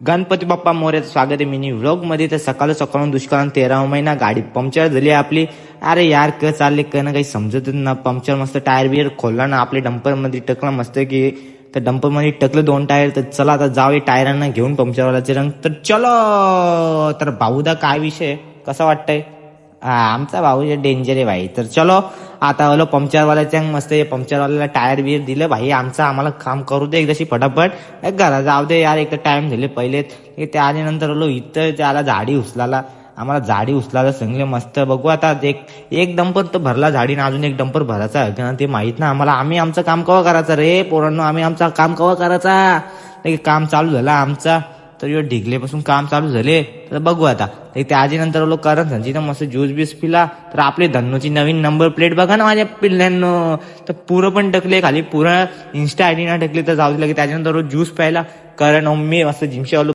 गणपती बाप्पा मोरयाचं स्वागत आहे mini vlog मध्ये. तर सकाळून दुष्काळ 13वा महिना गाडी पंक्चर झाली आपली. अरे यार चालले ना काही समजतच ना. पंक्चर मस्त टायर बियर खोलला ना आपले डंपर मध्ये टकला मस्त की. तर डंपर मध्ये टकलं 2 टायर. तर चला आता जाऊ टायरांना घेऊन पंक्चरवाल्याचे रंग. तर चलो. तर भाऊदा काय विषय कसा वाटतंय? आमचा भाऊ डेंजर आहे भाई. तर चलो आता आलो पंक्चरवाल्याच्या मस्त पंक्चरवाल्याला टायर बियर दिलं भाई. आम्हाला काम करू दे एकदाशी फटाफट. घरा जाऊ दे यार. एक तर टाइम झाले पहिलेच. त्या आल्यानंतर आलो इथं त्याला झाडी उचलाला. आम्हाला झाडी उचलायला सांगले मस्त. बघू आता एक डंपर तर भरला झाडीने. अजून एक डंपर भरायचा आहे का ते माहित ना आम्हाला. आम्ही आमचं काम कवा करायचं रे पोरांनो. आम्ही आमचं काम कवा करायचा. काम चालू झाला आमचा. तर ढिगलेपासून काम चालू झाले. तर बघू आता. त्या आजीनंतर आलो करण संजीनं मस्त ज्यूस बीस पिला. तर आपली धन्नूची नवीन नंबर प्लेट बघा ना माझ्या पिल्ल्यांनो. तर पुरं पण टकले खाली पुरं इन्स्टा आयडी ना टकले. तर जाऊ दिलं की त्याच्यानंतर ज्यूस प्यायला. कारण मी मस्त जिमशी आलो.